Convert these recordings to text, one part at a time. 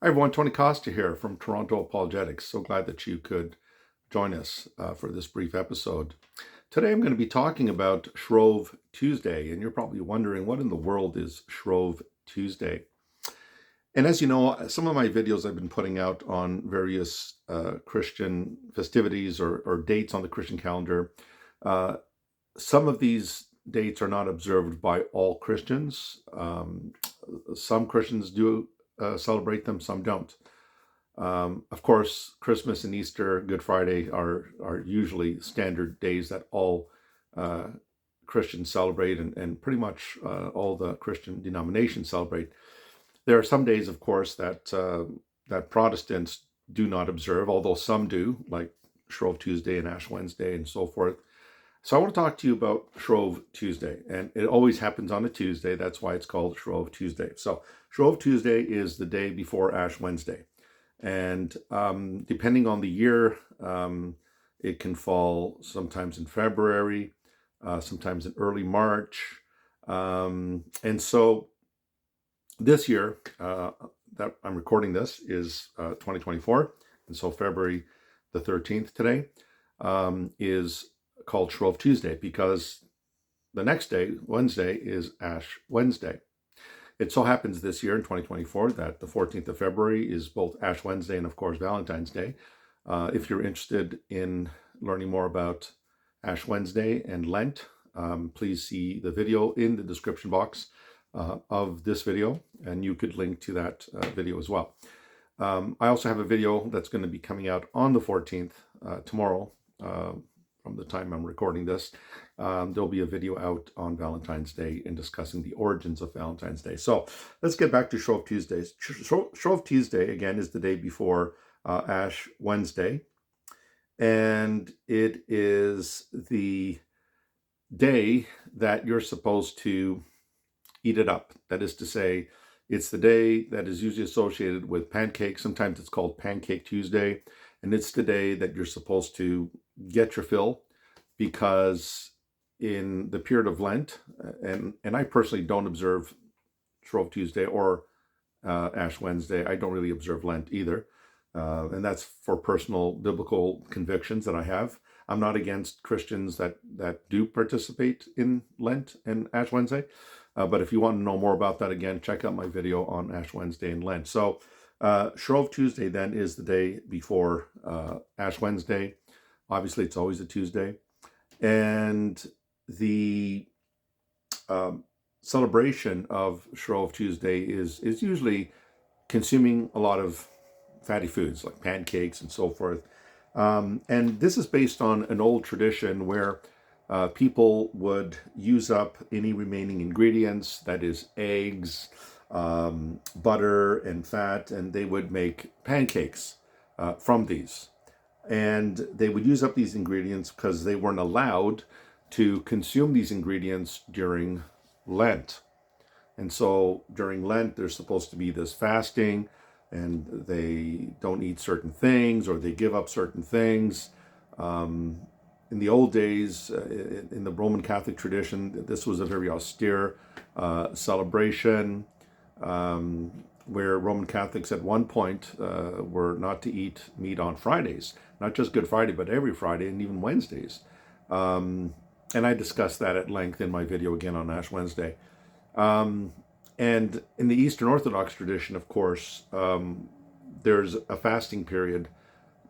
Hi everyone, Tony Costa here from Toronto Apologetics. So glad that you could join us for this brief episode. Today I'm going to be talking about Shrove Tuesday, and you're probably wondering what in the world is Shrove Tuesday? And as you know, some of my videos I've been putting out on various Christian festivities or dates on the Christian calendar. Some of these dates are not observed by all Christians. Some Christians do celebrate them, some don't. Of course, Christmas and Easter, Good Friday are usually standard days that all Christians celebrate, and pretty much all the Christian denominations celebrate. There are some days, of course, that Protestants do not observe, although some do, like Shrove Tuesday and Ash Wednesday and so forth. So I want to talk to you about Shrove Tuesday, and it always happens on a Tuesday. That's why it's called Shrove Tuesday. So Shrove Tuesday is the day before Ash Wednesday, and depending on the year, it can fall sometimes in February, sometimes in early March, and so this year that I'm recording this is 2024, and so February the 13th today is called Shrove Tuesday because the next day, Wednesday, is Ash Wednesday. It so happens this year in 2024 that the 14th of February is both Ash Wednesday and, of course, Valentine's Day. If you're interested in learning more about Ash Wednesday and Lent, please see the video in the description box of this video, and you could link to that video as well. I also have a video that's going to be coming out on the 14th, tomorrow, from the time I'm recording this. There'll be a video out on Valentine's Day in discussing the origins of Valentine's Day. So let's get back to Shrove Tuesdays. Shrove Tuesday, again, is the day before Ash Wednesday. And it is the day that you're supposed to eat it up. That is to say, it's the day that is usually associated with pancakes. Sometimes it's called Pancake Tuesday. And it's the day that you're supposed to get your fill, because in the period of Lent, and I personally don't observe Shrove Tuesday or Ash Wednesday. I don't really observe Lent either. And that's for personal biblical convictions that I have. I'm not against Christians that do participate in Lent and Ash Wednesday. But if you want to know more about that, again, check out my video on Ash Wednesday and Lent. So Shrove Tuesday then is the day before Ash Wednesday. Obviously, it's always a Tuesday. And the celebration of Shrove Tuesday is usually consuming a lot of fatty foods like pancakes and so forth. And this is based on an old tradition where people would use up any remaining ingredients, that is eggs, butter, and fat, and they would make pancakes from these. And they would use up these ingredients because they weren't allowed to consume these ingredients during Lent. And so during Lent, there's supposed to be this fasting, and they don't eat certain things, or they give up certain things. In the old days, in the Roman Catholic tradition, this was a very austere celebration, where Roman Catholics at one point were not to eat meat on Fridays, not just Good Friday, but every Friday and even Wednesdays. And I discussed that at length in my video again on Ash Wednesday. And in the Eastern Orthodox tradition, of course, there's a fasting period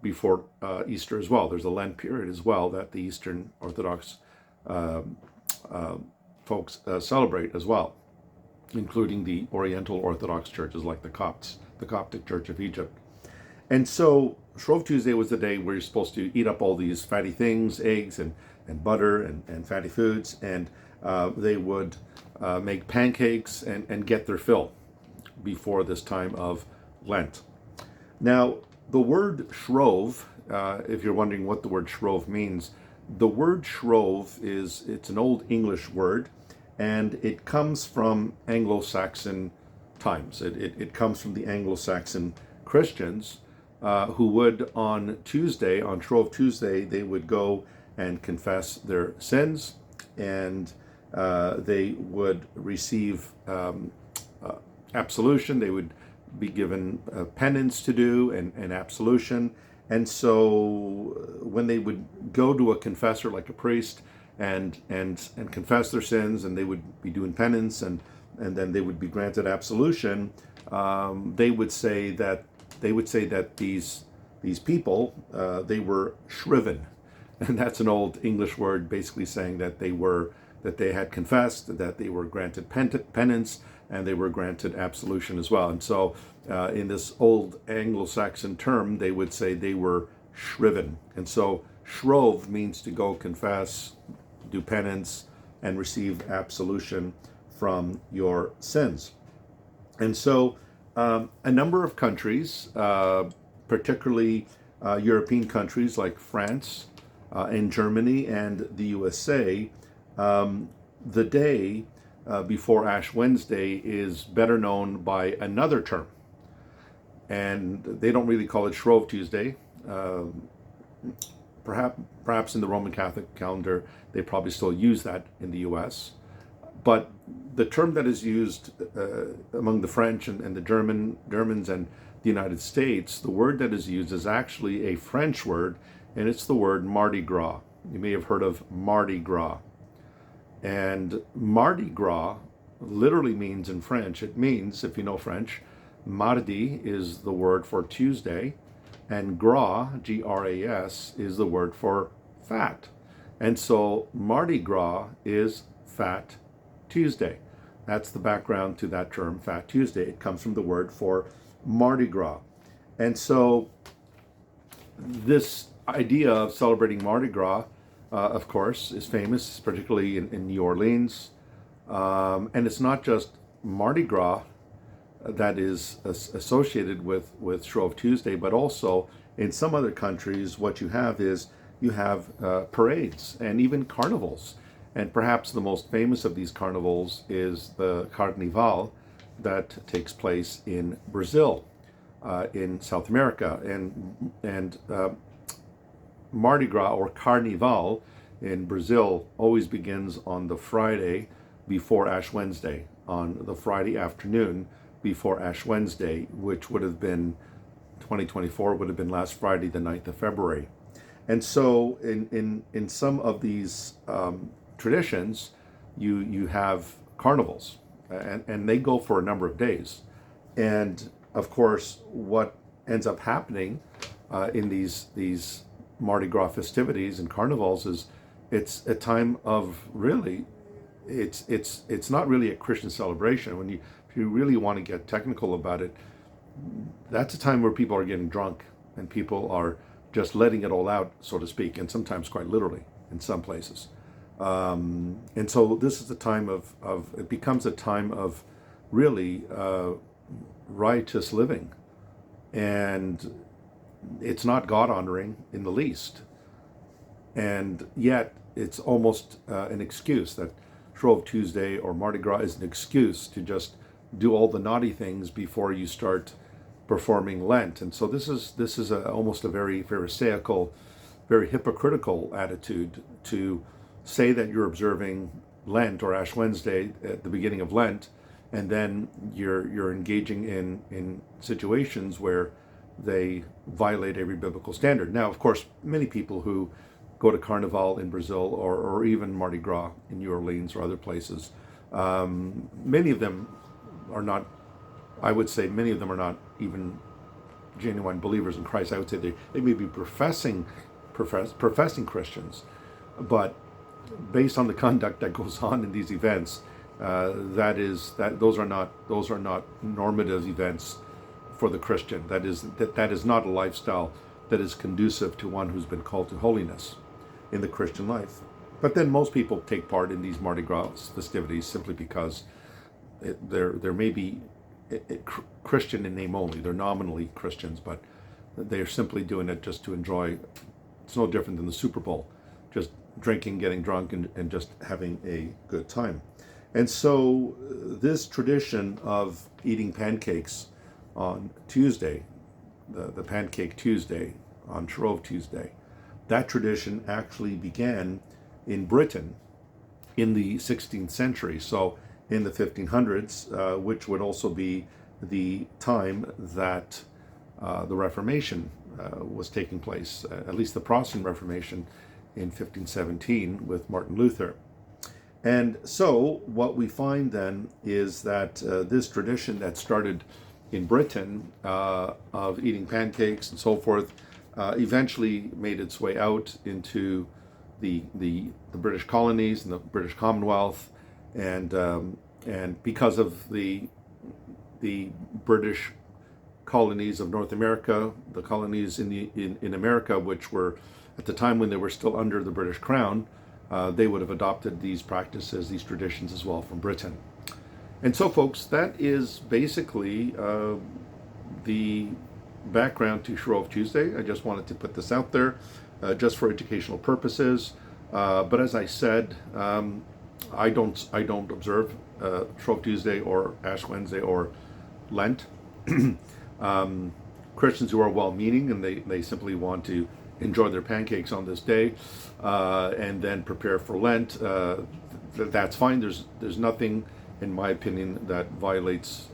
before Easter as well. There's a Lent period as well that the Eastern Orthodox folks celebrate as well, including the Oriental Orthodox churches like the Copts, the Coptic Church of Egypt. And so Shrove Tuesday was the day where you're supposed to eat up all these fatty things, eggs and butter and fatty foods, and they would make pancakes and get their fill before this time of Lent. Now, the word shrove, if you're wondering what the word shrove means, the word shrove it's an old English word, and it comes from Anglo-Saxon times. It comes from the Anglo-Saxon Christians who would on Tuesday, on Shrove Tuesday, they would go and confess their sins, and they would receive absolution. They would be given penance to do and absolution. And so when they would go to a confessor like a priest and confess their sins, and they would be doing penance, and then they would be granted absolution, they would say that these people, they were shriven. And that's an old English word basically saying that they had confessed, that they were granted penance, and they were granted absolution as well. And so in this old Anglo-Saxon term, they would say they were shriven. And so shrove means to go confess, do penance, and receive absolution from your sins. And so a number of countries, particularly European countries like France and Germany and the USA, the day before Ash Wednesday is better known by another term. And they don't really call it Shrove Tuesday. Perhaps in the Roman Catholic calendar, they probably still use that in the US. But the term that is used among the French and the Germans and the United States, the word that is used is actually a French word, and it's the word Mardi Gras. You may have heard of Mardi Gras. And Mardi Gras literally means in French, it means, if you know French, mardi is the word for Tuesday, and gras, G-R-A-S, is the word for fat. And so Mardi Gras is Fat Tuesday. That's the background to that term, Fat Tuesday. It comes from the word for Mardi Gras. And so this idea of celebrating Mardi Gras, of course, is famous, particularly in New Orleans. And it's not just Mardi Gras that is associated with Shrove Tuesday, but also in some other countries, what you have is you have parades and even carnivals. And perhaps the most famous of these carnivals is the Carnival that takes place in Brazil, in South America. And Mardi Gras or Carnival in Brazil always begins on the Friday before Ash Wednesday, on the Friday afternoon before Ash Wednesday, which would have been 2024, would have been last Friday, the 9th of February. And so in some of these traditions, you have carnivals, and they go for a number of days. And of course, what ends up happening in these Mardi Gras festivities and carnivals is it's a time of really, it's not really a Christian celebration. If you really want to get technical about it, that's a time where people are getting drunk and people are just letting it all out, so to speak, and sometimes quite literally in some places. And so this is a time of it becomes a time of really riotous living, and it's not God honoring in the least. And yet it's almost an excuse that Shrove Tuesday or Mardi Gras is an excuse to just do all the naughty things before you start performing Lent. And so this is almost a very pharisaical, very hypocritical attitude to say that you're observing Lent or Ash Wednesday at the beginning of Lent, and then you're engaging in situations where they violate every biblical standard. Now, of course, many people who go to Carnival in Brazil or even Mardi Gras in New Orleans or other places, many of them are not, I would say many of them are not even genuine believers in Christ. I would say they may be professing Christians, but based on the conduct that goes on in these events, those are not normative events for the Christian. That is not a lifestyle that is conducive to one who's been called to holiness in the Christian life. But then most people take part in these Mardi Gras festivities simply because they're maybe Christian in name only. They're nominally Christians, but they're simply doing it just to enjoy. It's no different than the Super Bowl, just drinking, getting drunk, and just having a good time. And so this tradition of eating pancakes on Tuesday, the Pancake Tuesday, on Shrove Tuesday, that tradition actually began in Britain in the 16th century. So in the 1500s, which would also be the time that the Reformation was taking place, at least the Protestant Reformation in 1517 with Martin Luther. And so what we find then is that this tradition that started in Britain of eating pancakes and so forth eventually made its way out into the British colonies and the British Commonwealth, and because of the British colonies of North America, the colonies in America, which were at the time when they were still under the British Crown, they would have adopted these practices, these traditions as well from Britain. And so, folks, that is basically the background to Shrove Tuesday. I just wanted to put this out there just for educational purposes. But as I said, I don't observe Shrove Tuesday or Ash Wednesday or Lent. Christians who are well-meaning and they simply want to enjoy their pancakes on this day and then prepare for Lent, that's fine. There's nothing, in my opinion, that violates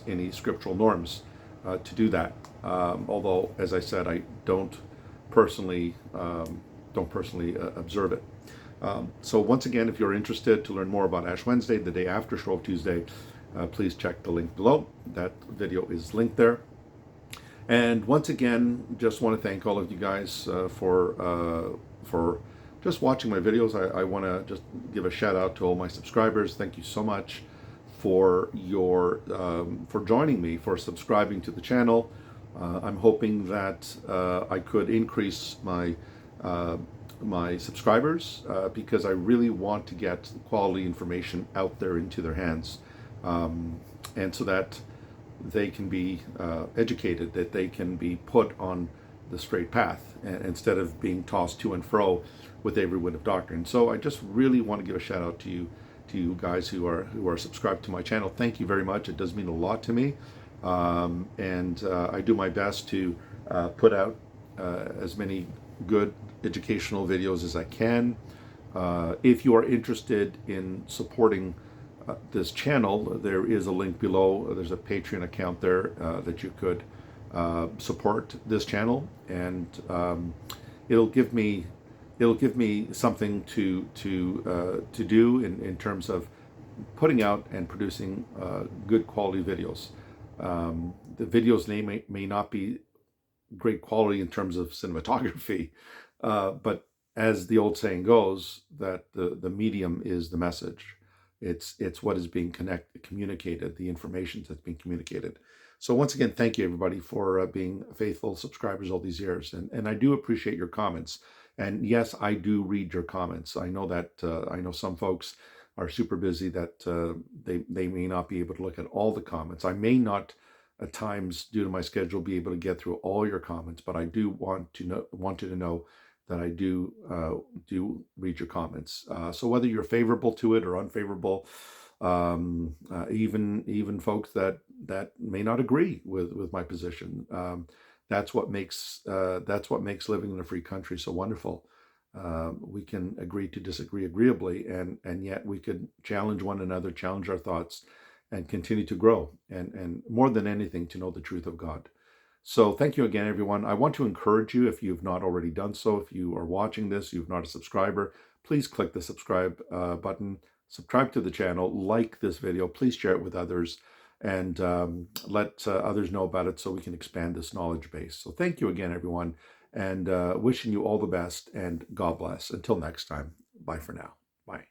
any scriptural norms to do that. Although, as I said, I don't personally observe it. So once again, if you're interested to learn more about Ash Wednesday, the day after Shrove Tuesday, please check the link below. That video is linked there. And once again, just want to thank all of you guys for just watching my videos. I want to just give a shout out to all my subscribers. Thank you so much for your for joining me, for subscribing to the channel. I'm hoping that I could increase my my subscribers because I really want to get quality information out there into their hands, and so that they can be educated, that they can be put on the straight path instead of being tossed to and fro with every wind of doctrine. So I just really want to give a shout out to you guys who are subscribed to my channel. Thank you very much. It does mean a lot to me, and I do my best to put out as many good educational videos as I can. If you are interested in supporting this channel, there is a link below. There's a Patreon account there that you could support this channel, and it'll give me something to do in terms of putting out and producing good quality videos. The videos may not be great quality in terms of cinematography, but as the old saying goes, that the medium is the message. It's what is being communicated, the information that's being communicated. So once again, thank you everybody for being faithful subscribers all these years, and I do appreciate your comments. And yes, I do read your comments. I know that I know some folks are super busy, that they may not be able to look at all the comments. I may not at times, due to my schedule, be able to get through all your comments, but I do want you to know that I do read your comments. So whether you're favorable to it or unfavorable, even folks that may not agree with my position, that's what makes living in a free country so wonderful. We can agree to disagree agreeably, and yet we could challenge one another, challenge our thoughts, and continue to grow, and more than anything, to know the truth of God. So thank you again, everyone. I want to encourage you, if you've not already done so, if you are watching this, you're not a subscriber, please click the subscribe button, subscribe to the channel, like this video, please share it with others, and let others know about it so we can expand this knowledge base. So thank you again, everyone, and wishing you all the best, and God bless. Until next time, bye for now. Bye.